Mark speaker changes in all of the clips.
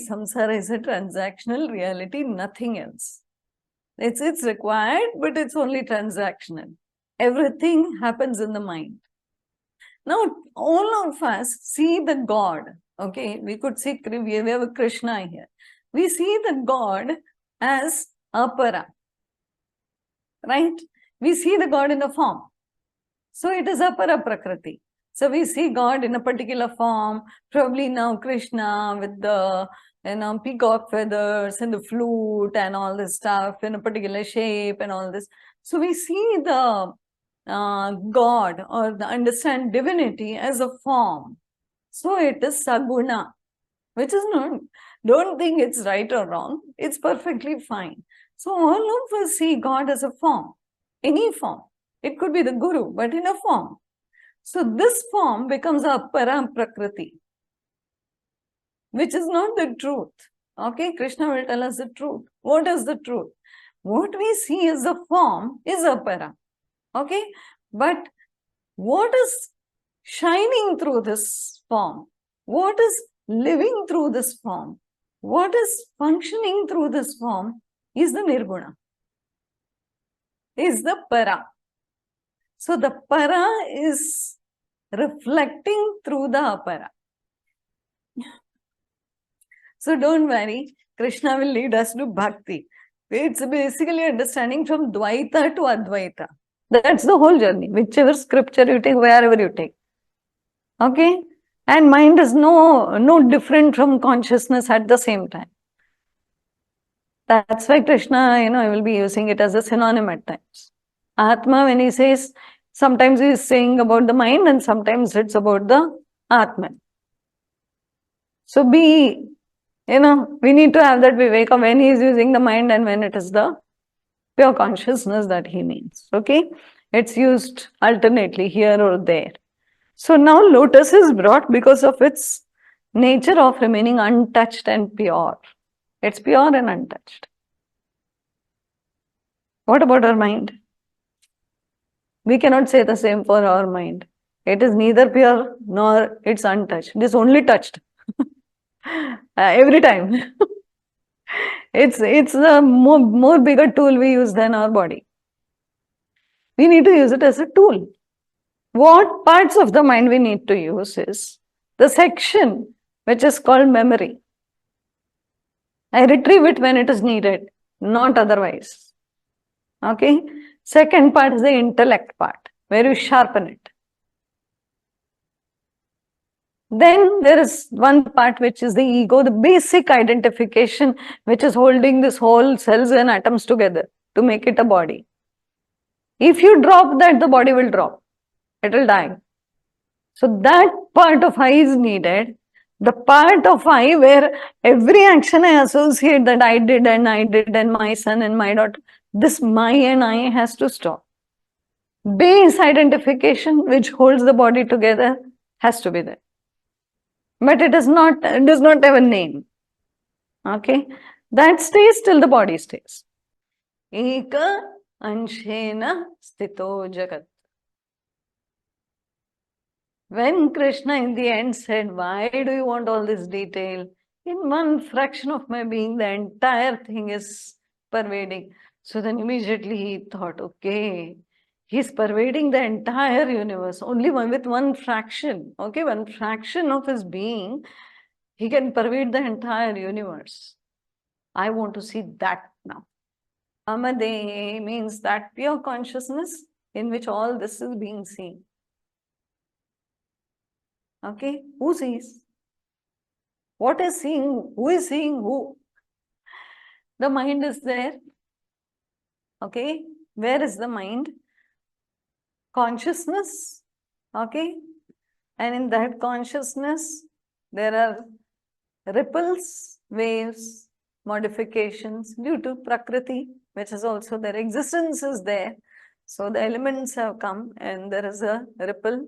Speaker 1: samsara is a transactional reality, nothing else. It's required, but it's only transactional. Everything happens in the mind. Now, all of us see the God. Okay, we could see, we have a Krishna here. We see the God as apara, right? We see the God in a form. So it is apara prakriti. So we see God in a particular form, probably now Krishna with the peacock feathers and the flute and all this stuff in a particular shape and all this. So we see the God or understand divinity as a form. So it is saguna, which is not, don't think it's right or wrong. It's perfectly fine. So all of us see God as a form, any form. It could be the Guru, but in a form. So this form becomes a para prakriti, which is not the truth. Okay, Krishna will tell us the truth. What is the truth? What we see as a form is a para. Okay, but what is shining through this form? What is living through this form? What is functioning through this form is the nirguna, is the para. So the para is reflecting through the apara. So don't worry, Krishna will lead us to bhakti. It's basically understanding from Dvaita to Advaita. That's the whole journey, whichever scripture you take, wherever you take. Okay? And mind is no different from consciousness at the same time. That's why Krishna, I will be using it as a synonym at times. Atma, when he says, sometimes he is saying about the mind and sometimes it's about the Atman. So we need to have that viveka when he is using the mind and when it is the pure consciousness that he means. Okay? It's used alternately here or there. So now lotus is brought because of its nature of remaining untouched and pure. It's pure and untouched. What about our mind? We cannot say the same for our mind. It is neither pure nor it's untouched. It is only touched. Every time. It's a more bigger tool we use than our body. We need to use it as a tool. What parts of the mind we need to use is the section which is called memory. I retrieve it when it is needed, not otherwise. Okay? Second part is the intellect part, where you sharpen it. Then there is one part which is the ego, the basic identification, which is holding this whole cells and atoms together to make it a body. If you drop that, the body will drop. It will die. So that part of I is needed. The part of I where every action I associate that I did and my son and my daughter, this my and I has to stop. Base identification which holds the body together has to be there. But it does not have a name. Okay? That stays till the body stays. Eka anshena sthito jagat. When Krishna in the end said, why do you want all this detail? In one fraction of my being, the entire thing is pervading. So then immediately he thought, okay, he's pervading the entire universe, only with one fraction. Okay, one fraction of his being, he can pervade the entire universe. I want to see that now. Amade means that pure consciousness in which all this is being seen. Okay, who sees? What is seeing? Who is seeing who? The mind is there. Okay, where is the mind? Consciousness. Okay, and in that consciousness, there are ripples, waves, modifications due to Prakriti, which is also their existence is there. So the elements have come and there is a ripple.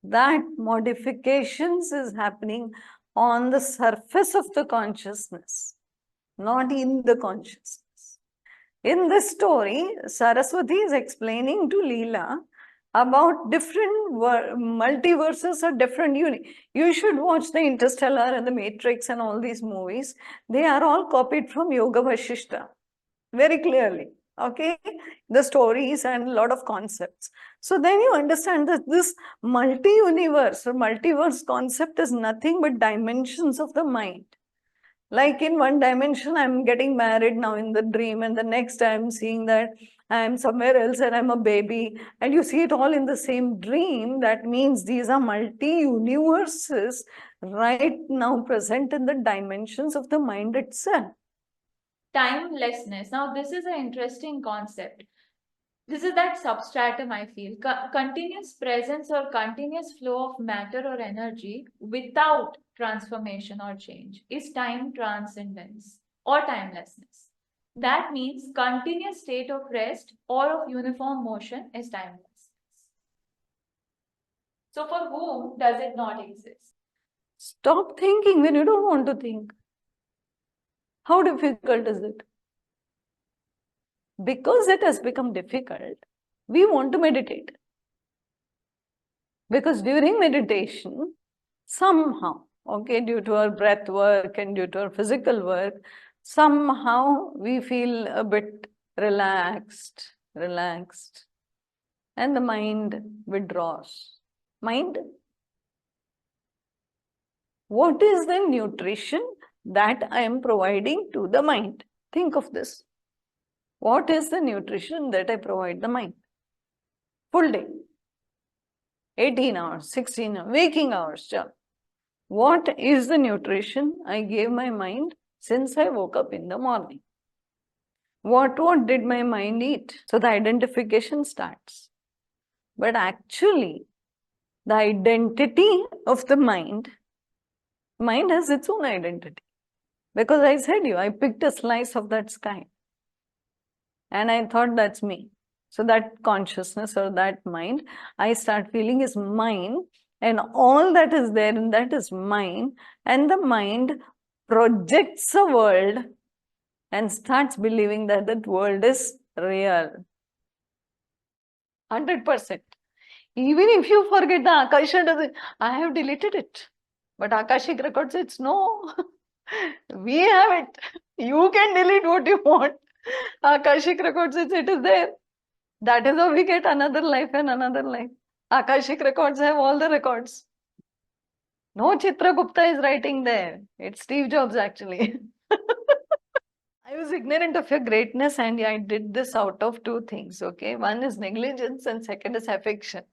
Speaker 1: That modifications is happening on the surface of the consciousness, not in the consciousness. In this story, Saraswati is explaining to Leela about different multiverses or different you should watch the Interstellar and the Matrix and all these movies. They are all copied from Yoga Vashishta very clearly. Okay, the stories and a lot of concepts. So then you understand that this multi-universe or multiverse concept is nothing but dimensions of the mind. Like in one dimension, I'm getting married now in the dream, and the next I'm seeing that I'm somewhere else and I'm a baby, and you see it all in the same dream. That means these are multi-universes right now present in the dimensions of the mind itself.
Speaker 2: Timelessness. Now, this is an interesting concept. This is that substratum, I feel. Continuous presence or continuous flow of matter or energy without transformation or change is time transcendence or timelessness. That means continuous state of rest or of uniform motion is timelessness. So for whom does it not exist?
Speaker 1: Stop thinking when you don't want to think. How difficult is it? Because it has become difficult, we want to meditate. Because during meditation, somehow, okay, due to our breath work and due to our physical work, somehow we feel a bit relaxed, and the mind withdraws. Mind? What is the nutrition that I am providing to the mind? Think of this. What is the nutrition that I provide the mind? Full day. 18 hours, 16 hours, waking hours. What is the nutrition I gave my mind since I woke up in the morning? What did my mind eat? So the identification starts. But actually, the identity of the mind has its own identity. Because I said I picked a slice of that sky. And I thought that's me. So that consciousness or that mind, I start feeling is mine. And all that is there in that is mine. And the mind projects a world and starts believing that that world is real. 100%. Even if you forget the Akasha doesn't, I have deleted it. But Akashic record says, no, we have it. You can delete what you want. Akashic record says it is there. That is how we get another life and another life. Akashic records have all the records. No Chitragupta is writing there. It's Steve Jobs actually. I was ignorant of your greatness and I did this out of two things, okay? One is negligence and second is affection.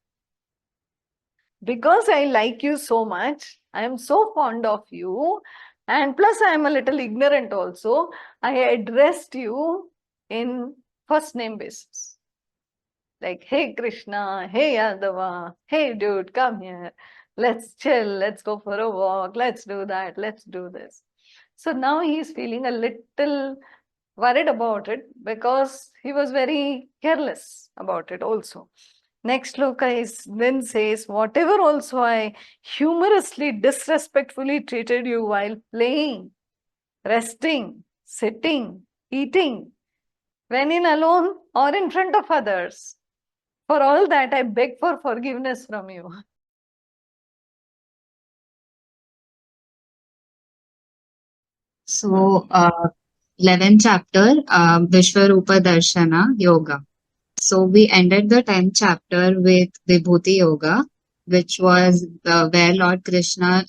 Speaker 1: Because I like you so much, I am so fond of you, and plus I am a little ignorant also, I addressed you in first name basis. Like, hey Krishna, hey Yadava, hey dude, come here. Let's chill, let's go for a walk, let's do that, let's do this. So now he's feeling a little worried about it because he was very careless about it also. Next shloka then says, whatever also I humorously, disrespectfully treated you while playing, resting, sitting, eating, when in alone or in front of others, for all that I beg for forgiveness from you.
Speaker 3: So, 11th chapter, Vishwaroopa Darshana Yoga. So we ended the 10th chapter with Vibhuti Yoga, which was where Lord Krishna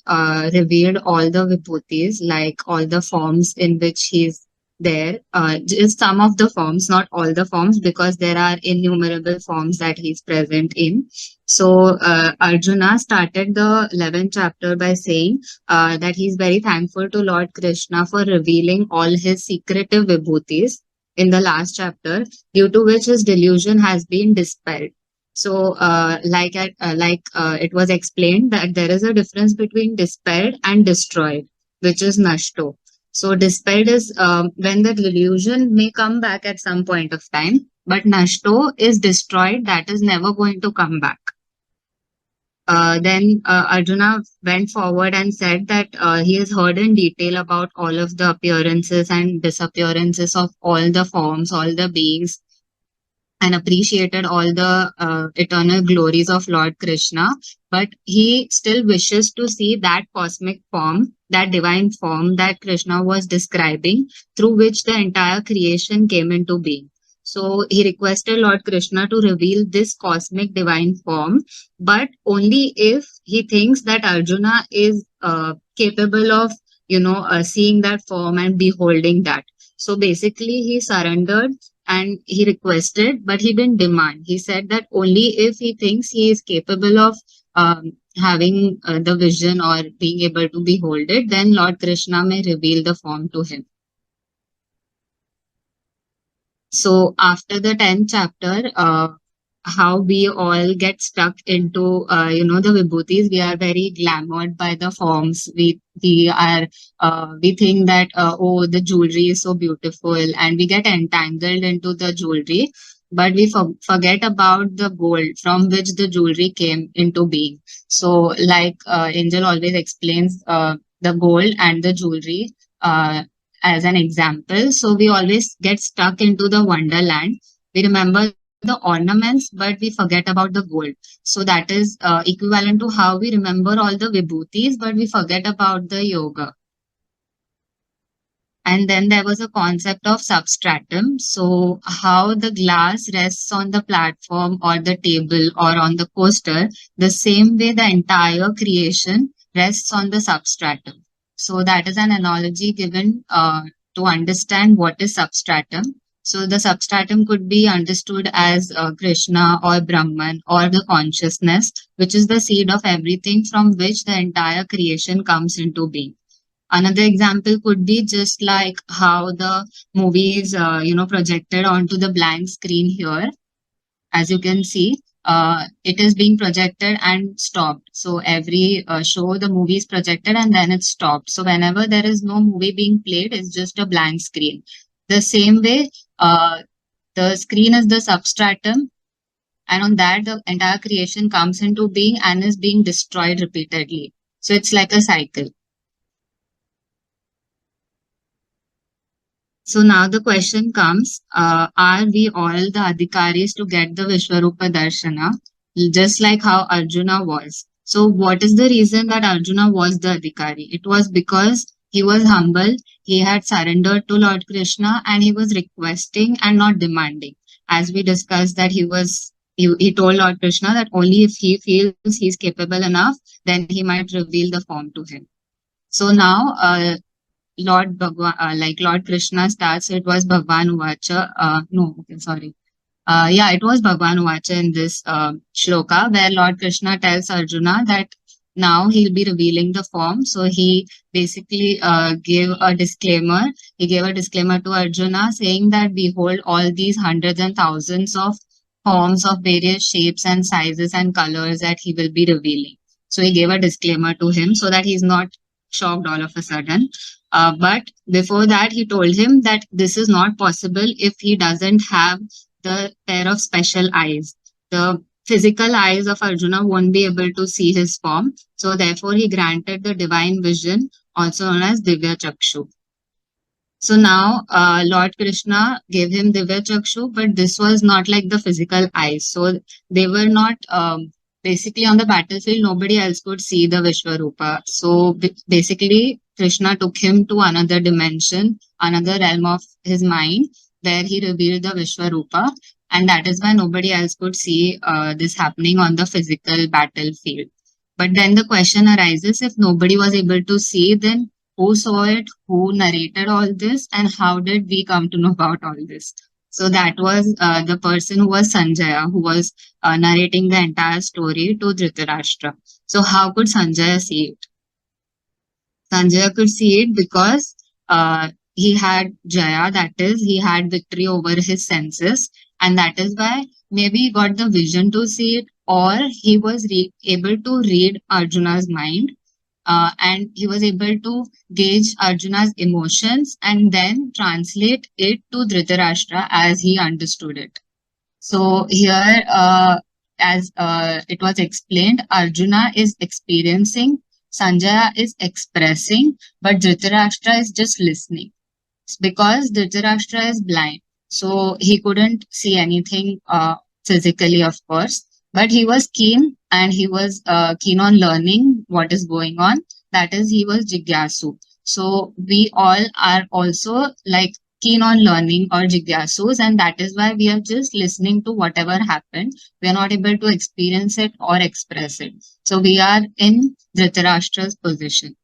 Speaker 3: revealed all the Vibhutis, like all the forms in which he's there. Just some of the forms, not all the forms, because there are innumerable forms that he's present in. So Arjuna started the 11th chapter by saying that he's very thankful to Lord Krishna for revealing all his secretive Vibhutis in the last chapter, due to which his delusion has been dispelled. So, it was explained that there is a difference between dispelled and destroyed, which is nashto. So, dispelled is when the delusion may come back at some point of time, but nashto is destroyed, that is never going to come back. Then Arjuna went forward and said that he has heard in detail about all of the appearances and disappearances of all the forms, all the beings, and appreciated all the eternal glories of Lord Krishna, but he still wishes to see that cosmic form, that divine form that Krishna was describing, through which the entire creation came into being. So he requested Lord Krishna to reveal this cosmic divine form, but only if he thinks that Arjuna is capable of, seeing that form and beholding that. So basically, he surrendered and he requested, but he didn't demand. He said that only if he thinks he is capable of having the vision or being able to behold it, then Lord Krishna may reveal the form to him. So after the 10th chapter, how we all get stuck into the vibhutis. We are very glamored by the forms. We think that oh, the jewelry is so beautiful, and we get entangled into the jewelry, but we forget about the gold from which the jewelry came into being. So like Angel always explains the gold and the jewelry as an example. So we always get stuck into the wonderland. We remember the ornaments, but we forget about the gold. So that is equivalent to how we remember all the vibhutis, but we forget about the yoga. And then there was a concept of substratum. So how the glass rests on the platform or the table or on the coaster, the same way the entire creation rests on the substratum. So that is an analogy given to understand what is substratum. So the substratum could be understood as Krishna or Brahman or the consciousness, which is the seed of everything from which the entire creation comes into being. Another example could be just like how the movie is, projected onto the blank screen here. As you can see, it is being projected and stopped. So every show, the movie is projected and then it's stopped. So whenever there is no movie being played, it's just a blank screen. The same way, the screen is the substratum, and on that, the entire creation comes into being and is being destroyed repeatedly. So it's like a cycle. So now the question comes, are we all the adhikaris to get the Vishwaroopa Darshana, just like how Arjuna was? So what is the reason that Arjuna was the adhikari? It was because he was humble, he had surrendered to Lord Krishna, and he was requesting and not demanding. As we discussed that he told Lord Krishna that only if he feels he's capable enough, then he might reveal the form to him. So now, Lord Krishna starts, it was Bhagwan Uvacha. It was Bhagwan Uvacha in this shloka where Lord Krishna tells Arjuna that now he'll be revealing the form. So he basically gave a disclaimer. He gave a disclaimer to Arjuna saying that behold all these hundreds and thousands of forms of various shapes and sizes and colors that he will be revealing. So he gave a disclaimer to him so that he's not shocked all of a sudden. But before that, he told him that this is not possible if he doesn't have the pair of special eyes. The physical eyes of Arjuna won't be able to see his form. So therefore, he granted the divine vision, also known as Divya Chakshu. So now Lord Krishna gave him Divya Chakshu, but this was not like the physical eyes. So they were not basically on the battlefield, nobody else could see the Vishwaroopa. So basically, Krishna took him to another dimension, another realm of his mind, where he revealed the Vishwaroopa. And that is why nobody else could see this happening on the physical battlefield. But then the question arises, if nobody was able to see, then who saw it, who narrated all this, and how did we come to know about all this? So that was the person who was Sanjaya, who was narrating the entire story to Dhritarashtra. So how could Sanjaya see it? Sanjaya could see it because he had Jaya, that is, he had victory over his senses, and that is why maybe he got the vision to see it, or he was able to read Arjuna's mind, and he was able to gauge Arjuna's emotions and then translate it to Dhritarashtra as he understood it. So here, as it was explained, Arjuna is experiencing, Sanjaya is expressing, but Dhritarashtra is just listening. Because Dhritarashtra is blind. So he couldn't see anything physically, of course, but he was keen, and he was keen on learning what is going on. That is, he was jigyasu. So we all are also like keen on learning or jigyasus, and that is why we are just listening to whatever happened. We are not able to experience it or express it. So we are in Dhritarashtra's position.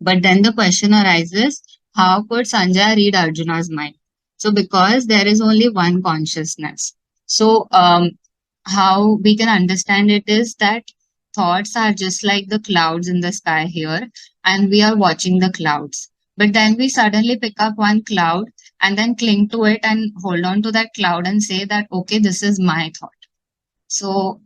Speaker 3: But then the question arises, how could Sanjay read Arjuna's mind? So, because there is only one consciousness. So, how we can understand it is that thoughts are just like the clouds in the sky here, and we are watching the clouds. But then we suddenly pick up one cloud and then cling to it and hold on to that cloud and say that, okay, this is my thought. So,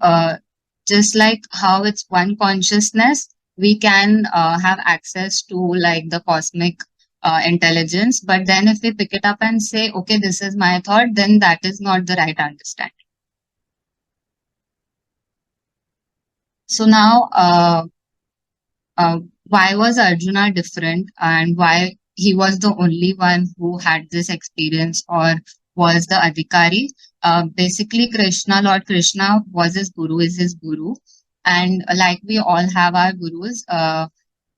Speaker 3: just like how it's one consciousness, we can have access to like the cosmic intelligence. But then, if we pick it up and say, okay, this is my thought, then that is not the right understanding. So, now, why was Arjuna different, and why he was the only one who had this experience or was the Adhikari? Basically, Lord Krishna was his guru, is his guru. And like we all have our gurus,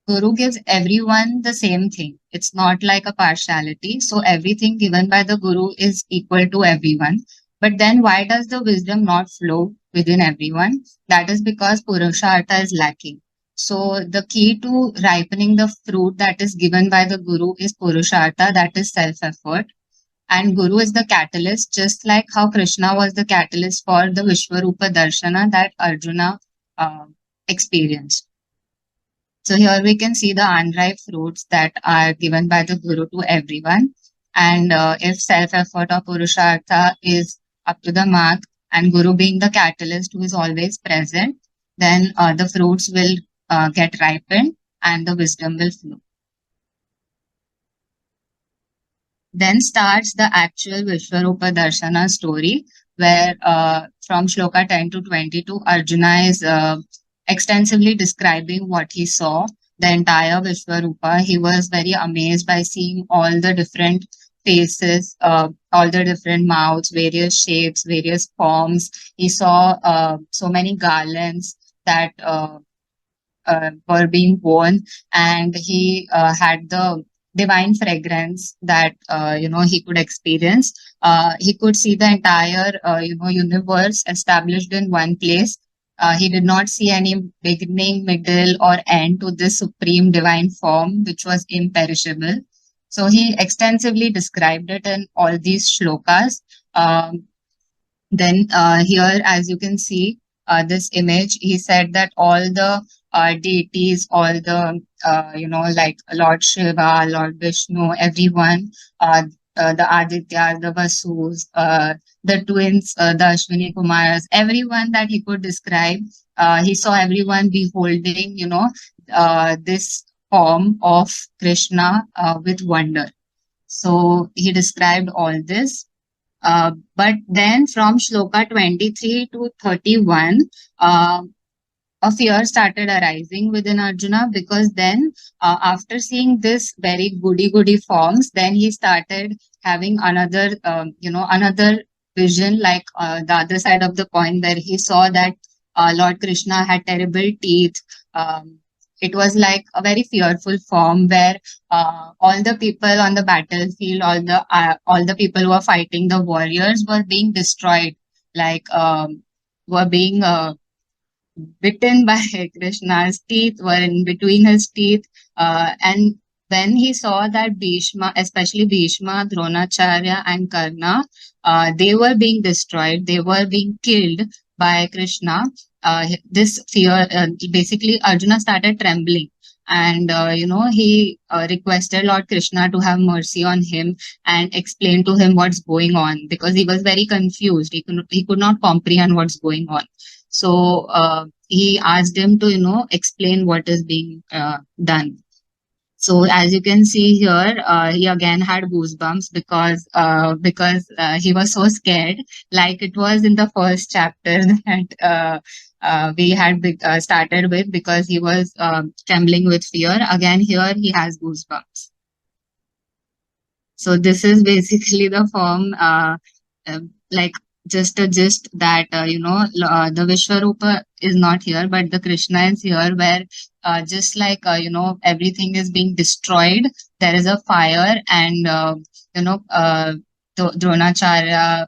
Speaker 3: Guru gives everyone the same thing. It's not like a partiality. So everything given by the Guru is equal to everyone. But then why does the wisdom not flow within everyone? That is because Purushartha is lacking. So the key to ripening the fruit that is given by the Guru is Purushartha, that is self-effort. And Guru is the catalyst, just like how Krishna was the catalyst for the Vishwaroopa Darshana that Arjuna experienced. So here we can see the unripe fruits that are given by the Guru to everyone. And if self-effort or Purushartha is up to the mark, and Guru being the catalyst who is always present, then the fruits will get ripened and the wisdom will flow. Then starts the actual Vishwaroopa Darshana story, where from Shloka 10 to 22, Arjuna is extensively describing what he saw, the entire Vishwaroopa. He was very amazed by seeing all the different faces, all the different mouths, various shapes, various forms. He saw so many garlands that were being worn, and he had the divine fragrance that he could experience. He could see the entire universe established in one place. He did not see any beginning, middle, or end to this supreme divine form, which was imperishable. So he extensively described it in all these shlokas. Then here, as you can see, this image, he said that all the deities, all the, like Lord Shiva, Lord Vishnu, everyone, the Adityas, the Vasus, the twins, the Ashwini Kumaras, everyone that he could describe, he saw everyone beholding, this form of Krishna with wonder. So he described all this. But then from Shloka 23 to 31, a fear started arising within Arjuna, because then after seeing this very goody forms, then he started having another, another vision, like the other side of the coin, where he saw that Lord Krishna had terrible teeth. It was like a very fearful form, where all the people on the battlefield, all the people who were fighting, the warriors, were being destroyed, like were being bitten by Krishna's teeth, were in between his teeth. And when he saw that Bhishma, especially Bhishma, Dronacharya, and Karna, they were being destroyed, they were being killed by Krishna. This fear, basically, Arjuna started trembling. And, he requested Lord Krishna to have mercy on him and explain to him what's going on, because he was very confused. He could not comprehend what's going on. So he asked him to, explain what is being done. So as you can see here, he again had goosebumps because he was so scared, like it was in the first chapter that we had started with, because he was trembling with fear. Again, here he has goosebumps. So this is basically the form, like just a gist that the Vishwaroopa is not here, but the Krishna is here, where just like everything is being destroyed, there is a fire, and you know uh, Dronacharya,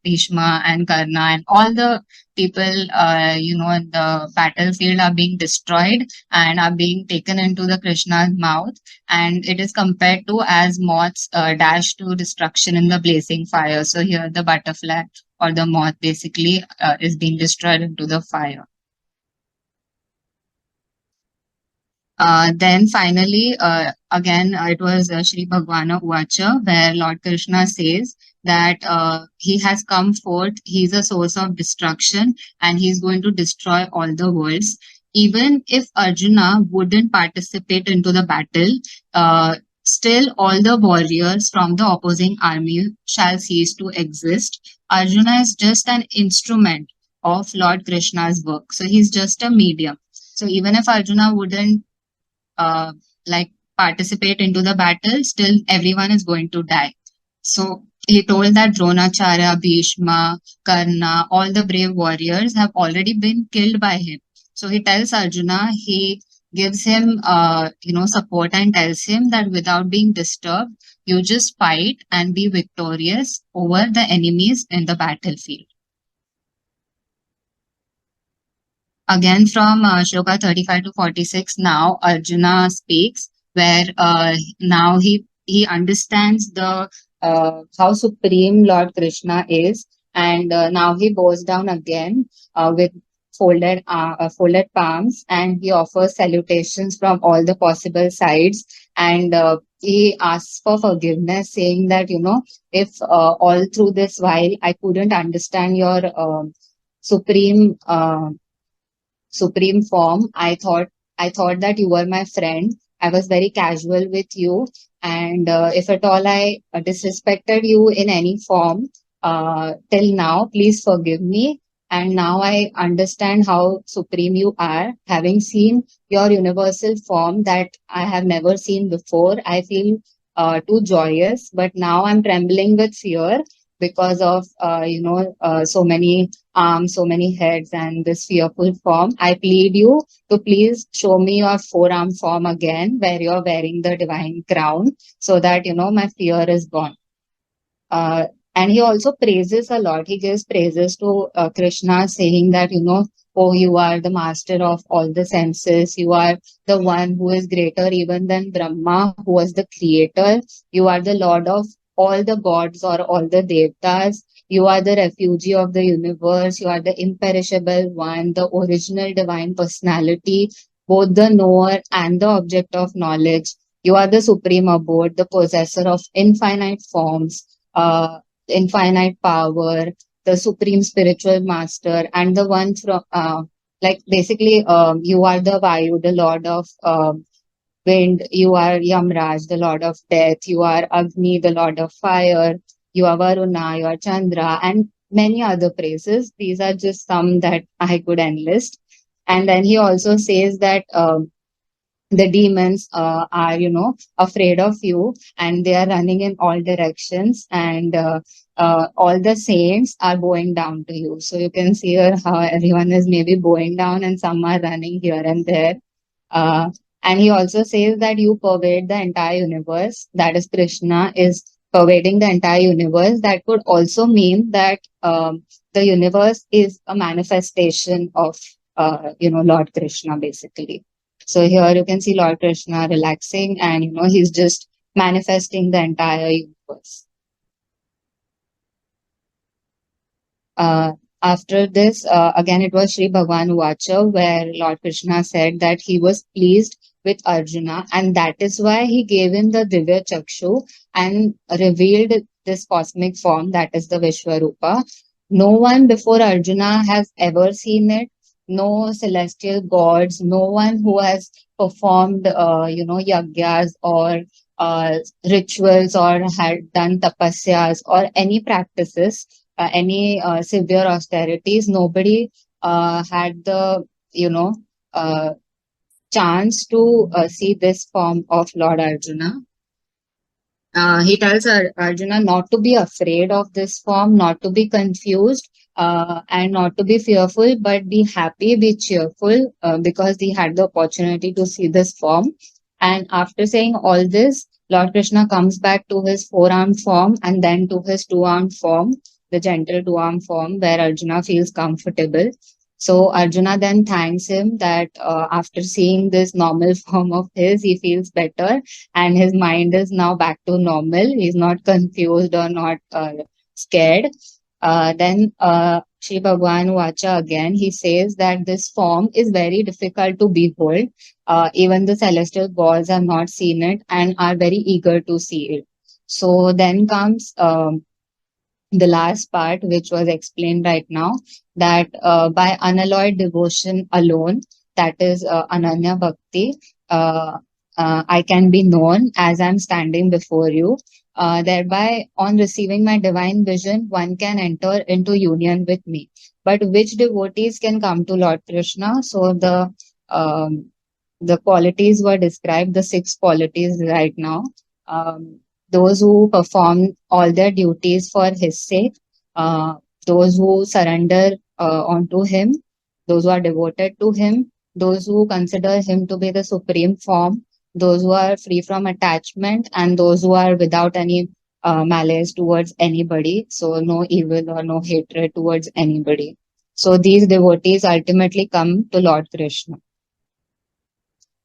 Speaker 3: Bhishma, and Karna, and all the people in the battlefield are being destroyed and are being taken into the Krishna's mouth, and it is compared to as moths dash to destruction in the blazing fire. So here the butterfly or the moth basically is being destroyed into the fire. Then finally, again, it was Sri Bhagwana Uvacha, where Lord Krishna says that he has come forth, he's a source of destruction, and he's going to destroy all the worlds. Even if Arjuna wouldn't participate into the battle, still all the warriors from the opposing army shall cease to exist. Arjuna is just an instrument of Lord Krishna's work. So he's just a medium. So even if Arjuna wouldn't uh, like participate into the battle, still everyone is going to die. So he told that Dronacharya, Bhishma, Karna, all the brave warriors have already been killed by him. So he tells Arjuna, he gives him support and tells him that without being disturbed, you just fight and be victorious over the enemies in the battlefield. Again, from Shloka 35 to 46, now Arjuna speaks, where now he understands the how supreme Lord Krishna is, and now he bows down again with folded palms, and he offers salutations from all the possible sides, and he asks for forgiveness, saying that if all through this while I couldn't understand your supreme. Supreme form, I thought that you were my friend. I was very casual with you, and if at all I disrespected you in any form till now, please forgive me. And now I understand how supreme you are. Having seen your universal form that I have never seen before, I feel too joyous, but now I'm trembling with fear because of so many arms, so many heads, and this fearful form. I plead you to please show me your four-arm form again, where you're wearing the divine crown, so that my fear is gone. Uh, and he also praises a lot. He gives praises to Krishna, saying that oh, you are the master of all the senses. You are the one who is greater even than Brahma, who was the creator. You are the lord of all the gods or all the devtas. You are the refugee of the universe. You are the imperishable one, the original divine personality, both the knower and the object of knowledge. You are the supreme abode, the possessor of infinite forms, infinite power, the supreme spiritual master, and the one from like basically you are the Vayu, the lord of wind. You are Yamraj, the lord of death. You are Agni, the lord of fire. You are Varuna, you are Chandra, and many other praises. These are just some that I could enlist. And then he also says that the demons are afraid of you, and they are running in all directions, and all the saints are bowing down to you. So you can see here how everyone is maybe bowing down and some are running here and there. uh, and he also says that you pervade the entire universe, that is Krishna is pervading the entire universe. That could also mean that the universe is a manifestation of Lord Krishna basically. So here you can see Lord Krishna relaxing, and he's just manifesting the entire universe. Uh, After this, again it was Sri Bhagwan Vacha, where Lord Krishna said that he was pleased with Arjuna, and that is why he gave him the Divya Chakshu and revealed this cosmic form, that is the Vishwaroopa. No one before Arjuna has ever seen it. No celestial gods, no one who has performed, yagyas or rituals or had done tapasyas or any practices, any severe austerities. Nobody had the uh, chance to see this form of Lord Arjuna. he tells Arjuna not to be afraid of this form, not to be confused, and not to be fearful, but be happy, be cheerful, because he had the opportunity to see this form. And after saying all this, Lord Krishna comes back to his four-armed form and then to his two-armed form, the gentle two-armed form where Arjuna feels comfortable. So Arjuna then thanks him that after seeing this normal form of his, he feels better and his mind is now back to normal. He's not confused or not scared. Then Shri Bhagwan Vacha again, he says that this form is very difficult to behold. Even the celestial gods have not seen it and are very eager to see it. So then comes the last part, which was explained right now, that by unalloyed devotion alone, that is Ananya Bhakti, I can be known as I'm standing before you. Thereby, on receiving my divine vision, one can enter into union with me. But which devotees can come to Lord Krishna? So um, the qualities were described, the six qualities right now. Um, those who perform all their duties for his sake, uh, those who surrender onto him, those who are devoted to him, those who consider him to be the supreme form, those who are free from attachment, and those who are without any malice towards anybody, so no evil or no hatred towards anybody. So these devotees ultimately come to Lord Krishna.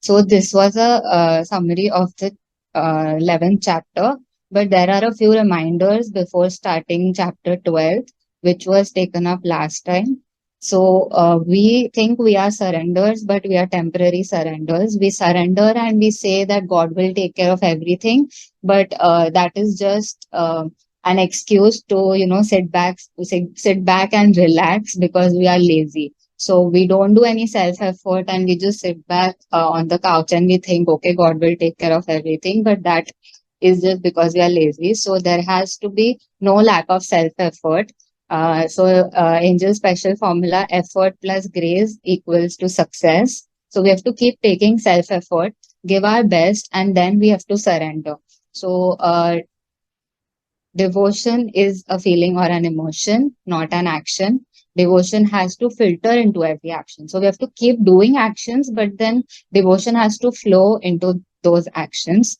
Speaker 3: So this was a summary of the 11th chapter, but there are a few reminders before starting chapter 12, which was taken up last time. So we think we are surrenders, but we are temporary surrenders. We surrender and we say that God will take care of everything, but that is just an excuse to sit back and relax because we are lazy. So we don't do any self effort and we just sit back on the couch and we think, okay, God will take care of everything. But that is just because we are lazy. So there has to be no lack of self effort. Angel's special formula, effort plus grace equals to success. So we have to keep taking self effort, give our best, and then we have to surrender. So devotion is a feeling or an emotion, not an action. Devotion has to filter into every action. So we have to keep doing actions, but then devotion has to flow into those actions.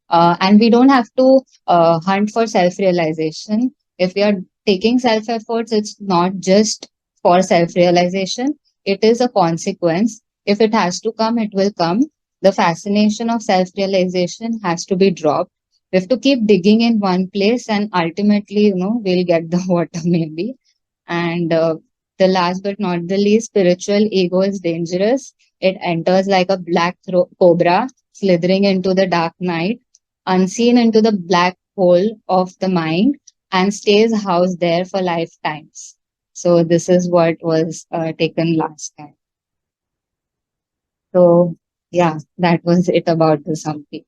Speaker 3: And we don't have to hunt for self realization. If we are taking self efforts, it's not just for self realization, it is a consequence. If it has to come, it will come. The fascination of self realization has to be dropped. We have to keep digging in one place and ultimately, we'll get the water maybe. And the last but not the least, spiritual ego is dangerous. It enters like a black cobra slithering into the dark night, unseen into the black hole of the mind, and stays housed there for lifetimes. So this is what was taken last time. So yeah, that was it about the summary.